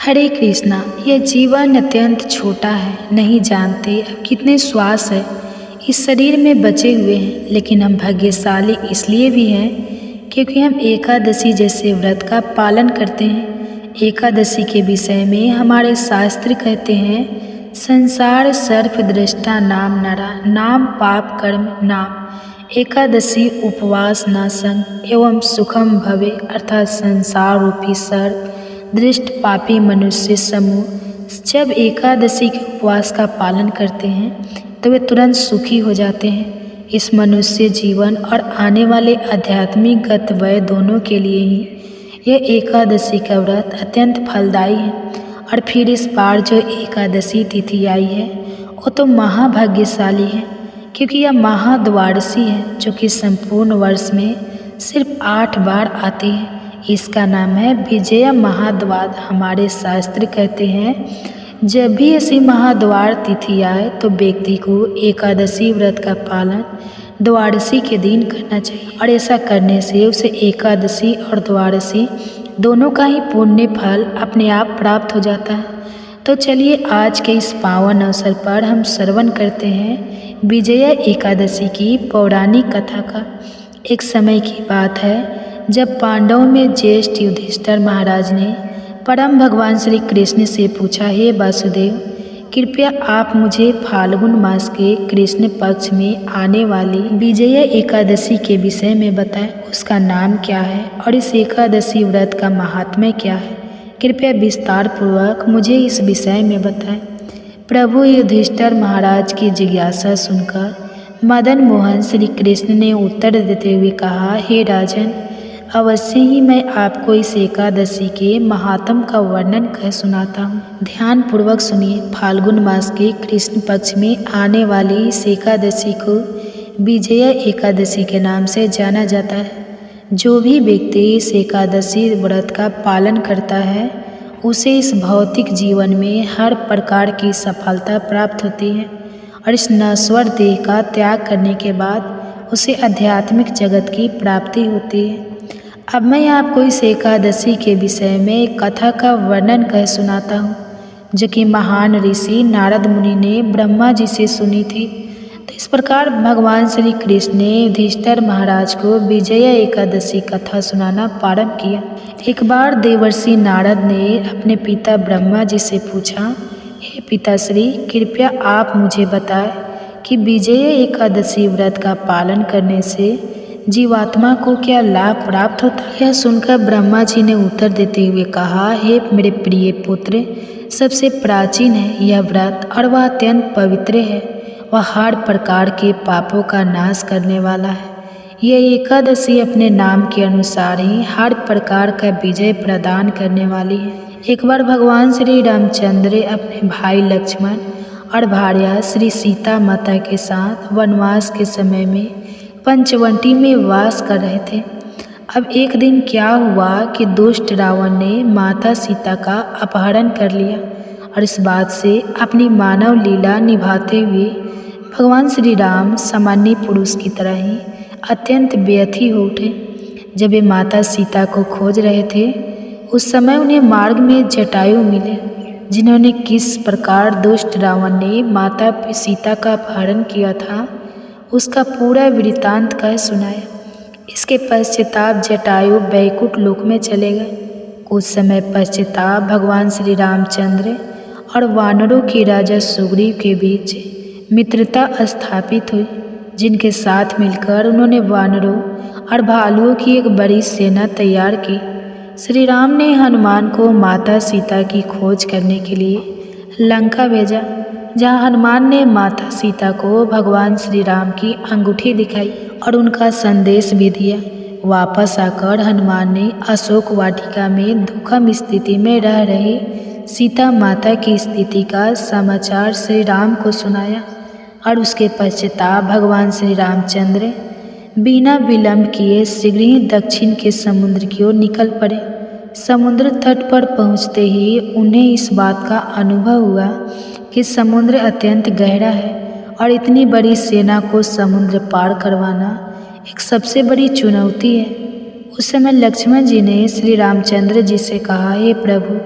हरे कृष्णा। यह जीवन अत्यंत छोटा है, नहीं जानते अब कितने श्वास है इस शरीर में बचे हुए हैं। लेकिन हम भाग्यशाली इसलिए भी हैं क्योंकि हम एकादशी जैसे व्रत का पालन करते हैं। एकादशी के विषय में हमारे शास्त्र कहते हैं, संसार सर्प दृष्टा नाम नरा, नाम पाप कर्म नाम। एकादशी उपवास नासंग एवं सुखम भवे, अर्थात संसार रूपी सर्प दृष्ट पापी मनुष्य समूह जब एकादशी के उपवास का पालन करते हैं तो वे तुरंत सुखी हो जाते हैं। इस मनुष्य जीवन और आने वाले आध्यात्मिक गतवय दोनों के लिए ही यह एकादशी का व्रत अत्यंत फलदायी है। और फिर इस बार जो एकादशी तिथि आई है वो तो महाभाग्यशाली है, क्योंकि यह महाद्वादशी है जो कि संपूर्ण वर्ष में सिर्फ 8 बार आती है। इसका नाम है विजया महाद्वार। हमारे शास्त्र कहते हैं जब भी ऐसी महाद्वार तिथि आए तो व्यक्ति को एकादशी व्रत का पालन द्वादशी के दिन करना चाहिए, और ऐसा करने से उसे एकादशी और द्वादशी दोनों का ही पुण्य फल अपने आप प्राप्त हो जाता है। तो चलिए आज के इस पावन अवसर पर हम श्रवण करते हैं विजया एकादशी की पौराणिक कथा का। एक समय की बात है जब पांडवों में ज्येष्ठ युधिष्ठिर महाराज ने परम भगवान श्री कृष्ण से पूछा, हे वासुदेव, कृपया आप मुझे फाल्गुन मास के कृष्ण पक्ष में आने वाली विजया एकादशी के विषय में बताएं। उसका नाम क्या है और इस एकादशी व्रत का महात्म्य क्या है? कृपया विस्तार पूर्वक मुझे इस विषय में बताएं। प्रभु युधिष्ठिर महाराज की जिज्ञासा सुनकर मदन मोहन श्री कृष्ण ने उत्तर देते हुए कहा, हे राजन, अवश्य ही मैं आपको इस एकादशी के महात्म का वर्णन कह सुनाता हूँ। ध्यान पूर्वक सुनिए। फाल्गुन मास के कृष्ण पक्ष में आने वाली इस एकादशी को विजया एकादशी के नाम से जाना जाता है। जो भी व्यक्ति इस एकादशी व्रत का पालन करता है उसे इस भौतिक जीवन में हर प्रकार की सफलता प्राप्त होती है, और इस नश्वर देह का त्याग करने के बाद उसे आध्यात्मिक जगत की प्राप्ति होती है। अब मैं आपको इस एकादशी के विषय में एक कथा का वर्णन कह सुनाता हूँ, जो कि महान ऋषि नारद मुनि ने ब्रह्मा जी से सुनी थी। तो इस प्रकार भगवान श्री कृष्ण ने युधिष्ठिर महाराज को विजया एकादशी कथा सुनाना प्रारंभ किया। एक बार देवर्षि नारद ने अपने पिता ब्रह्मा जी से पूछा, हे पिताश्री, कृपया आप मुझे बताएं कि विजया एकादशी व्रत का पालन करने से जीवात्मा को क्या लाभ प्राप्त होता है? यह सुनकर ब्रह्मा जी ने उत्तर देते हुए कहा, हे मेरे प्रिय पुत्र, सबसे प्राचीन है यह व्रत और वह अत्यंत पवित्र है। वह हर प्रकार के पापों का नाश करने वाला है। यह एकादशी अपने नाम के अनुसार ही हर प्रकार का विजय प्रदान करने वाली है। एक बार भगवान श्री रामचंद्र अपने भाई लक्ष्मण और भार्या श्री सीता माता के साथ वनवास के समय में पंचवटी में वास कर रहे थे। अब एक दिन क्या हुआ कि दुष्ट रावण ने माता सीता का अपहरण कर लिया, और इस बात से अपनी मानव लीला निभाते हुए भगवान श्री राम सामान्य पुरुष की तरह ही अत्यंत व्यथी हो उठे। जब वे माता सीता को खोज रहे थे उस समय उन्हें मार्ग में जटायु मिले, जिन्होंने किस प्रकार दुष्ट रावण ने माता सीता का अपहरण किया था उसका पूरा वृत्तांत कह सुनाया। इसके पश्चाताप जटायु बैकुंठ लोक में चले गए। कुछ समय पश्चाताप भगवान श्री रामचंद्र और वानरों के राजा सुग्रीव के बीच मित्रता स्थापित हुई, जिनके साथ मिलकर उन्होंने वानरों और भालुओं की एक बड़ी सेना तैयार की। श्री राम ने हनुमान को माता सीता की खोज करने के लिए लंका भेजा, जहाँ हनुमान ने माता सीता को भगवान श्री राम की अंगूठी दिखाई और उनका संदेश भी दिया। वापस आकर हनुमान ने अशोक वाटिका में दुखम स्थिति में रह रही सीता माता की स्थिति का समाचार श्री राम को सुनाया, और उसके पश्चाताप भगवान श्री रामचंद्र बिना विलंब किए शीघ्र ही दक्षिण के समुद्र की ओर निकल पड़े। समुद्र तट पर पहुँचते ही उन्हें इस बात का अनुभव हुआ कि समुद्र अत्यंत गहरा है, और इतनी बड़ी सेना को समुद्र पार करवाना एक सबसे बड़ी चुनौती है। उस समय लक्ष्मण जी ने श्री रामचंद्र जी से कहा, हे प्रभु,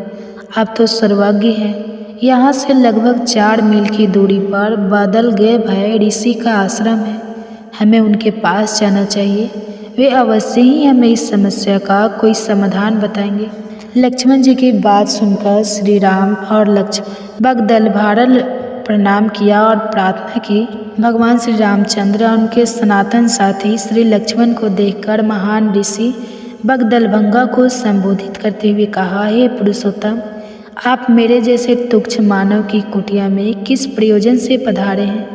आप तो सर्वज्ञ हैं। यहाँ से लगभग 4 मील की दूरी पर बादल गए भय ऋषि का आश्रम है। हमें उनके पास जाना चाहिए। वे अवश्य ही हमें इस समस्या का कोई समाधान बताएंगे। लक्ष्मण जी की बात सुनकर श्री राम और लक्ष्मण बगदलभारल प्रणाम किया और प्रार्थना की। भगवान श्री रामचंद्र और उनके सनातन साथी श्री लक्ष्मण को देखकर महान ऋषि बगदलभंगा को संबोधित करते हुए कहा, हे पुरुषोत्तम, आप मेरे जैसे तुच्छ मानव की कुटिया में किस प्रयोजन से पधारे हैं?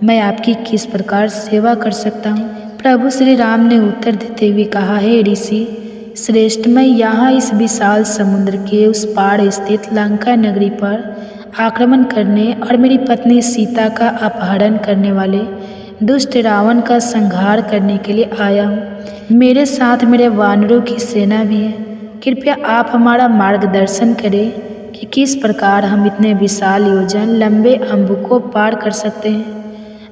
मैं आपकी किस प्रकार सेवा कर सकता हूँ? प्रभु श्री राम ने उत्तर देते हुए कहा, हे ऋषि श्रेष्ठ, मैं यहाँ इस विशाल समुद्र के उस पार स्थित लंका नगरी पर आक्रमण करने और मेरी पत्नी सीता का अपहरण करने वाले दुष्ट रावण का संहार करने के लिए आया हूँ। मेरे साथ मेरे वानरों की सेना भी है। कृपया आप हमारा मार्गदर्शन करें कि किस प्रकार हम इतने विशाल योजन लंबे अम्बु को पार कर सकते हैं।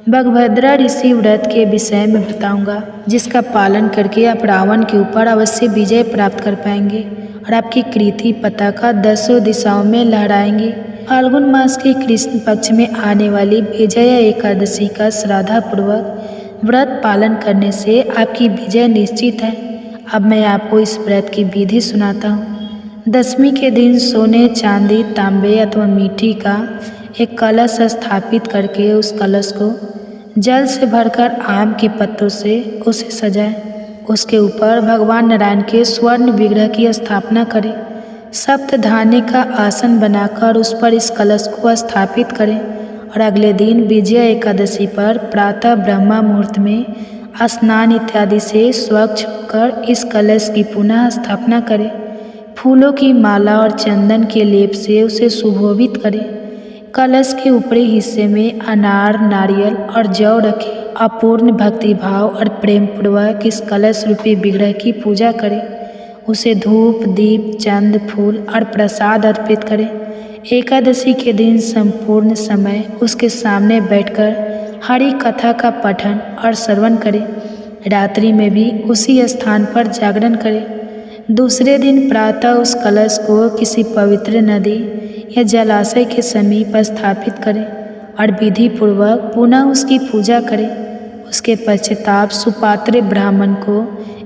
बगभद्रा ऋषि व्रत के विषय में बताऊंगा, जिसका पालन करके आप रावण के ऊपर अवश्य विजय प्राप्त कर पाएंगे और आपकी कृति पताका 10 दिशाओं में लहराएंगी। फाल्गुन मास के कृष्ण पक्ष में आने वाली विजया एकादशी का श्रद्धापूर्वक व्रत पालन करने से आपकी विजय निश्चित है। अब मैं आपको इस व्रत की विधि सुनाता हूँ। दशमी के दिन सोने, चांदी, तांबे अथवा मिट्टी का एक कलश स्थापित करके उस कलश को जल से भरकर आम के पत्तों से उसे सजाएं। उसके ऊपर भगवान नारायण के स्वर्ण विग्रह की स्थापना करें। सप्त धान्य का आसन बनाकर उस पर इस कलश को स्थापित करें और अगले दिन विजया एकादशी पर प्रातः ब्रह्मा मुहूर्त में स्नान इत्यादि से स्वच्छ होकर इस कलश की पुनः स्थापना करें। फूलों की माला और चंदन के लेप से उसे सुशोभित करें। कलश के ऊपरी हिस्से में अनार, नारियल और जौ रखें। अपूर्ण भक्ति भाव और प्रेम पूर्वक इस कलश रूपी विग्रह की पूजा करें। उसे धूप, दीप, चंद, फूल और प्रसाद अर्पित करें। एकादशी के दिन संपूर्ण समय उसके सामने बैठकर हरि कथा का पठन और श्रवण करें। रात्रि में भी उसी स्थान पर जागरण करें। दूसरे दिन प्रातः उस कलश को किसी पवित्र नदी या जलाशय के समीप स्थापित करें और विधि पूर्वक पुनः उसकी पूजा करें। उसके पश्चाताप सुपात्र ब्राह्मण को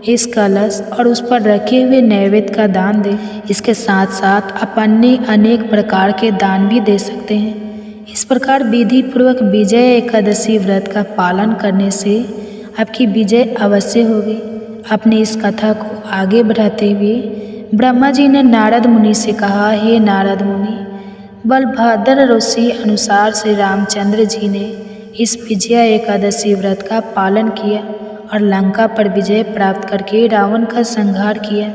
इस कलश और उस पर रखे हुए नैवेद्य का दान दें। इसके साथ साथ अपने अनेक प्रकार के दान भी दे सकते हैं। इस प्रकार विधि पूर्वक विजय एकादशी व्रत का पालन करने से आपकी विजय अवश्य होगी। अपनी इस कथा को आगे बढ़ाते हुए ब्रह्मा जी ने नारद मुनि से कहा, हे नारद मुनि, बलभद्र ऋषि अनुसार श्री रामचंद्र जी ने इस विजया एकादशी व्रत का पालन किया और लंका पर विजय प्राप्त करके रावण का संहार किया।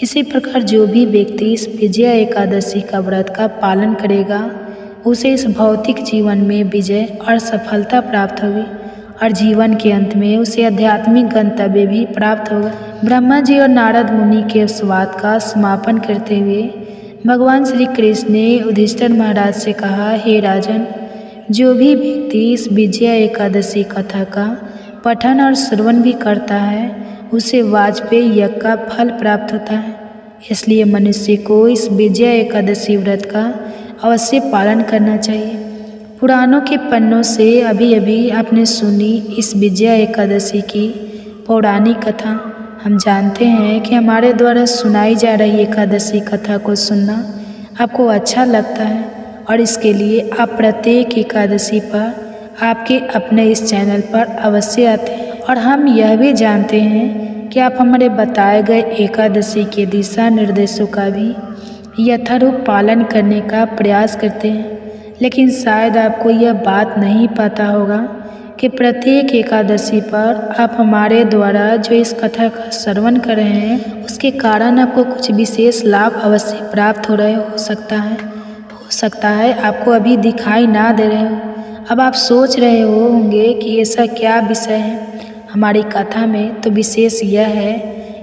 इसी प्रकार जो भी व्यक्ति इस विजया एकादशी का व्रत का पालन करेगा, उसे इस भौतिक जीवन में विजय और सफलता प्राप्त होगी और जीवन के अंत में उसे आध्यात्मिक गंतव्य भी प्राप्त होगा। ब्रह्मा जी और नारद मुनि के उस बात का समापन करते हुए भगवान श्री कृष्ण ने युधिष्ठिर महाराज से कहा, हे राजन, जो भी व्यक्ति इस विजया एकादशी कथा का पठन और श्रवण भी करता है, उसे वाजपेयी यज्ञ का फल प्राप्त होता है। इसलिए मनुष्य को इस विजया एकादशी व्रत का अवश्य पालन करना चाहिए। पुराणों के पन्नों से अभी अभी आपने सुनी इस विजया एकादशी की पौराणिक कथा। हम जानते हैं कि हमारे द्वारा सुनाई जा रही एकादशी कथा को सुनना आपको अच्छा लगता है और इसके लिए आप प्रत्येक एकादशी पर आपके अपने इस चैनल पर अवश्य आते हैं। और हम यह भी जानते हैं कि आप हमारे बताए गए एकादशी के दिशा निर्देशों का भी यथारूप पालन करने का प्रयास करते हैं। लेकिन शायद आपको यह बात नहीं पता होगा कि प्रत्येक एकादशी पर आप हमारे द्वारा जो इस कथा का श्रवण कर रहे हैं, उसके कारण आपको कुछ विशेष लाभ अवश्य प्राप्त हो सकता है आपको अभी दिखाई ना दे रहे हो। अब आप सोच रहे होंगे कि ऐसा क्या विषय है हमारी कथा में। तो विशेष यह है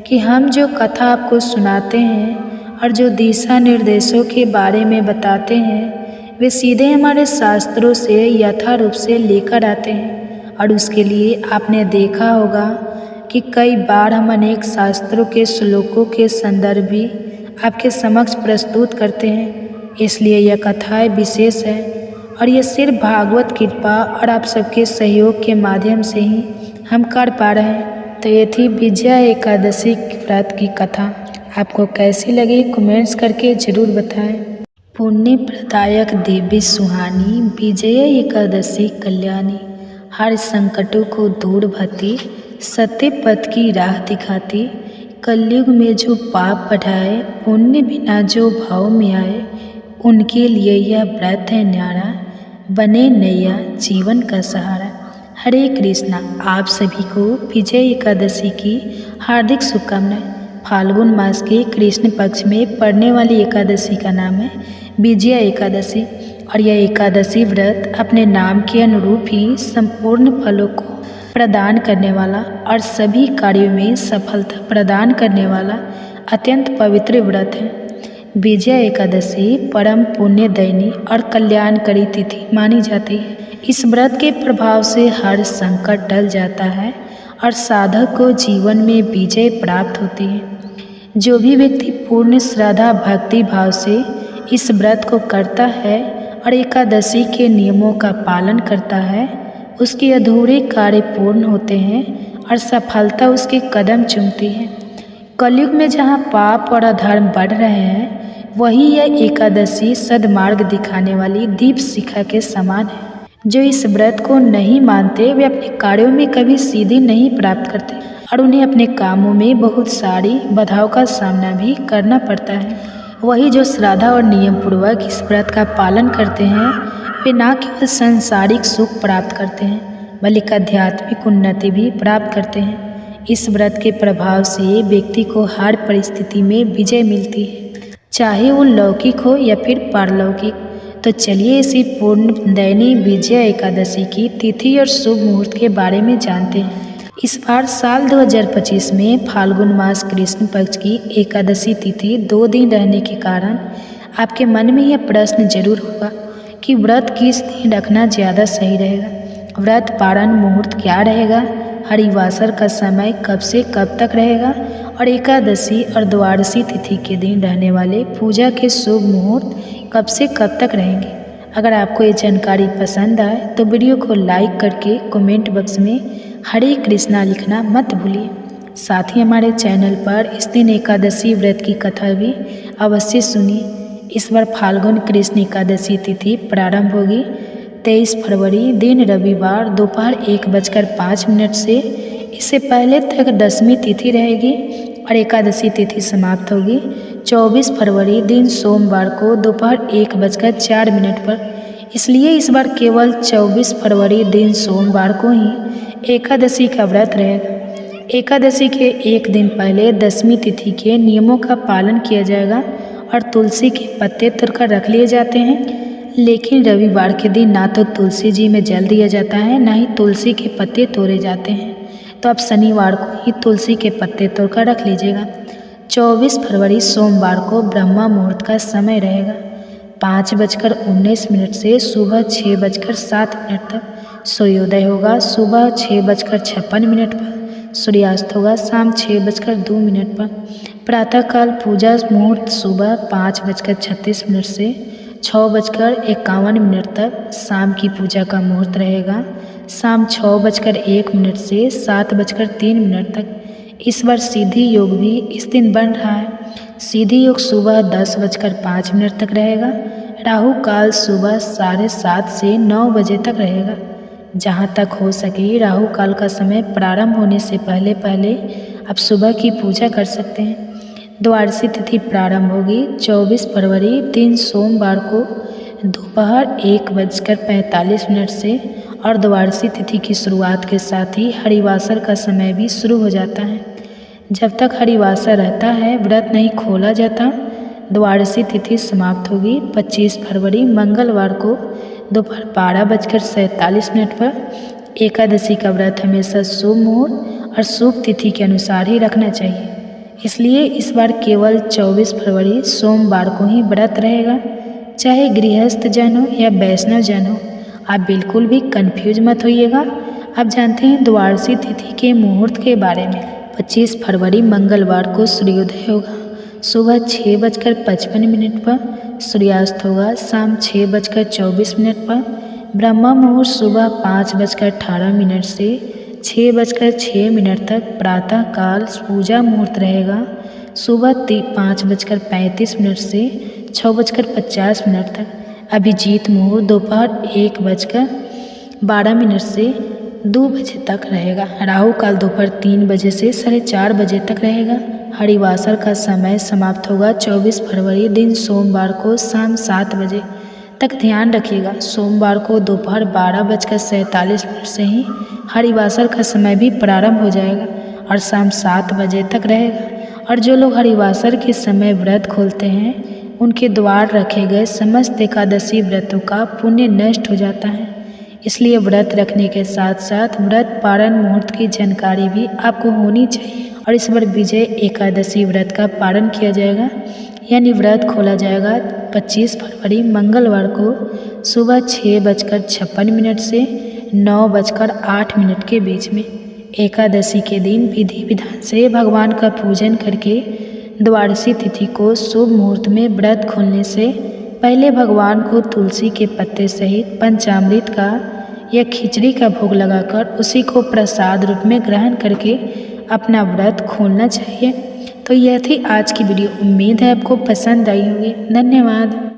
कि हम जो कथा आपको सुनाते हैं और जो दिशा निर्देशों के बारे में बताते हैं, वे सीधे हमारे शास्त्रों से यथा रूप से लेकर आते हैं। और उसके लिए आपने देखा होगा कि कई बार हम अनेक शास्त्रों के श्लोकों के संदर्भ भी आपके समक्ष प्रस्तुत करते हैं इसलिए यह कथाएँ विशेष है और ये सिर्फ भागवत कृपा और आप सबके सहयोग के माध्यम से ही हम कर पा रहे हैं। तो ये थी विजया एकादशी व्रत की कथा। आपको कैसी लगी कमेंट्स करके ज़रूर बताएं। पुण्य प्रदायक देवी सुहानी विजया एकादशी कल्याणी, हर संकटों को दूर भती सत्य पथ की राह दिखाती। कलयुग में जो पाप बढ़ाए पुण्य बिना जो भाव में आए, उनके लिए यह व्रत है न्यारा, बने नैया जीवन का सहारा। हरे कृष्णा। आप सभी को विजय एकादशी की हार्दिक शुभकामनाएं। फाल्गुन मास के कृष्ण पक्ष में पड़ने वाली एकादशी का नाम है विजया एकादशी और यह एकादशी व्रत अपने नाम के अनुरूप ही संपूर्ण फलों को प्रदान करने वाला और सभी कार्यों में सफलता प्रदान करने वाला अत्यंत पवित्र व्रत है। विजया एकादशी परम पुण्यदायिनी और कल्याणकारी तिथि मानी जाती है। इस व्रत के प्रभाव से हर संकट टल जाता है और साधक को जीवन में विजय प्राप्त होती है। जो भी व्यक्ति पूर्ण श्रद्धा भक्ति भाव से इस व्रत को करता है और एकादशी के नियमों का पालन करता है, उसके अधूरे कार्य पूर्ण होते हैं और सफलता उसके कदम चूमती है। कलयुग में जहाँ पाप और अधर्म बढ़ रहे हैं, वही यह एकादशी सद्मार्ग दिखाने वाली दीप शिखा के समान है। जो इस व्रत को नहीं मानते वे अपने कार्यों में कभी सिद्धि नहीं प्राप्त करते और उन्हें अपने कामों में बहुत सारी बाधाओं का सामना भी करना पड़ता है। वही जो श्रद्धा और नियम पूर्वक इस व्रत का पालन करते हैं, वे न केवल सांसारिक सुख प्राप्त करते हैं बल्कि आध्यात्मिक उन्नति भी प्राप्त करते हैं। इस व्रत के प्रभाव से व्यक्ति को हर परिस्थिति में विजय मिलती है, चाहे वो लौकिक हो या फिर पारलौकिक। तो चलिए इसी पूर्ण दैनी विजया एकादशी की तिथि और शुभ मुहूर्त के बारे में जानते हैं। इस बार साल 2025 में फाल्गुन मास कृष्ण पक्ष की एकादशी तिथि 2 दिन रहने के कारण आपके मन में यह प्रश्न जरूर होगा कि व्रत किस दिन रखना ज़्यादा सही रहेगा, व्रत पारण मुहूर्त क्या रहेगा, हरिवासर का समय कब से कब तक रहेगा और एकादशी और द्वादशी तिथि के दिन रहने वाले पूजा के शुभ मुहूर्त कब से कब तक रहेंगे। अगर आपको ये जानकारी पसंद आए तो वीडियो को लाइक करके कमेंट बॉक्स में हरे कृष्णा लिखना मत भूलिए। साथ ही हमारे चैनल पर इस दिन एकादशी व्रत की कथा भी अवश्य सुनिए। इस बार फाल्गुन कृष्ण एकादशी तिथि प्रारंभ होगी 23 फरवरी दिन रविवार दोपहर 1:05 से। इससे पहले तक दशमी तिथि रहेगी और एकादशी तिथि समाप्त होगी 24 फरवरी दिन सोमवार को दोपहर 1:04 पर। इसलिए इस बार केवल 24 फरवरी दिन सोमवार को ही एकादशी का व्रत रहेगा। एकादशी के एक दिन पहले दशमी तिथि के नियमों का पालन किया जाएगा और तुलसी के पत्ते तोड़कर रख लिए जाते हैं। लेकिन रविवार के दिन ना तो तुलसी जी में जल दिया जाता है, ना ही तुलसी के पत्ते तोड़े जाते हैं। तो आप शनिवार को ही तुलसी के पत्ते तोड़कर रख लीजिएगा। 24 फरवरी सोमवार को ब्रह्मा मुहूर्त का समय रहेगा 5:19 से सुबह 6:07 तक। सूर्योदय होगा सुबह 6:56 पर, सूर्यास्त होगा शाम 6:02 पर। प्रातःकाल पूजा मुहूर्त सुबह 5:36 से 6:51 तक। शाम की पूजा का मुहूर्त रहेगा शाम 6:01 से 7:03 तक। इस बार सिद्धि योग भी इस दिन बन रहा है। सिद्धि योग सुबह 10:05 तक रहेगा। राहु काल सुबह 7:30 से 9 बजे तक रहेगा। जहाँ तक हो सके राहु काल का समय प्रारंभ होने से पहले पहले आप सुबह की पूजा कर सकते हैं। द्वादशी तिथि प्रारंभ होगी 24 फरवरी दिन सोमवार को दोपहर 1:45 से और द्वादशी तिथि की शुरुआत के साथ ही हरिवासर का समय भी शुरू हो जाता है। जब तक हरिवासर रहता है व्रत नहीं खोला जाता। द्वादशी तिथि समाप्त होगी 25 फरवरी मंगलवार को दोपहर 12:47 पर। एकादशी का व्रत हमेशा शुभ मुहूर्त और शुभ तिथि के अनुसार ही रखना चाहिए। इसलिए इस बार केवल 24 फरवरी सोमवार को ही व्रत रहेगा। चाहे गृहस्थ जन हो या वैष्णव जन हो, आप बिल्कुल भी कंफ्यूज मत होइएगा। आप जानते हैं द्वादशी तिथि के मुहूर्त के बारे में। 25 फरवरी मंगलवार को सूर्योदय होगा सुबह 6:55 पर, सूर्यास्त होगा शाम 6:24 पर। ब्रह्म मुहूर्त सुबह 5:18 से 6:06 तक। प्रातः काल पूजा मुहूर्त रहेगा सुबह 5:35 से 6:50 तक। अभिजीत मुहूर्त दोपहर 1:12 से 2 बजे तक रहेगा। राहु काल दोपहर 3 बजे से 4:30 बजे तक रहेगा। हरिवासर का समय समाप्त होगा 24 फरवरी दिन सोमवार को शाम 7 बजे तक। ध्यान रखिएगा सोमवार को दोपहर 12:47 से ही हरिवासर का समय भी प्रारंभ हो जाएगा और शाम 7 बजे तक रहेगा। और जो लोग हरिवासर के समय व्रत खोलते हैं उनके द्वार रखे गए समस्त एकादशी व्रतों का पुण्य नष्ट हो जाता है। इसलिए व्रत रखने के साथ साथ व्रत पारण मुहूर्त की जानकारी भी आपको होनी चाहिए। और इस बार विजय एकादशी व्रत का पारण किया जाएगा, यानी व्रत खोला जाएगा 25 फरवरी मंगलवार को सुबह 6:56 से 9:08 के बीच में। एकादशी के दिन विधि विधान से भगवान का पूजन करके द्वादशी तिथि को शुभ मुहूर्त में व्रत खोलने से पहले भगवान को तुलसी के पत्ते सहित पंचामृत का या खिचड़ी का भोग लगाकर उसी को प्रसाद रूप में ग्रहण करके अपना व्रत खोलना चाहिए। तो यह थी आज की वीडियो। उम्मीद है आपको पसंद आई होगी। धन्यवाद।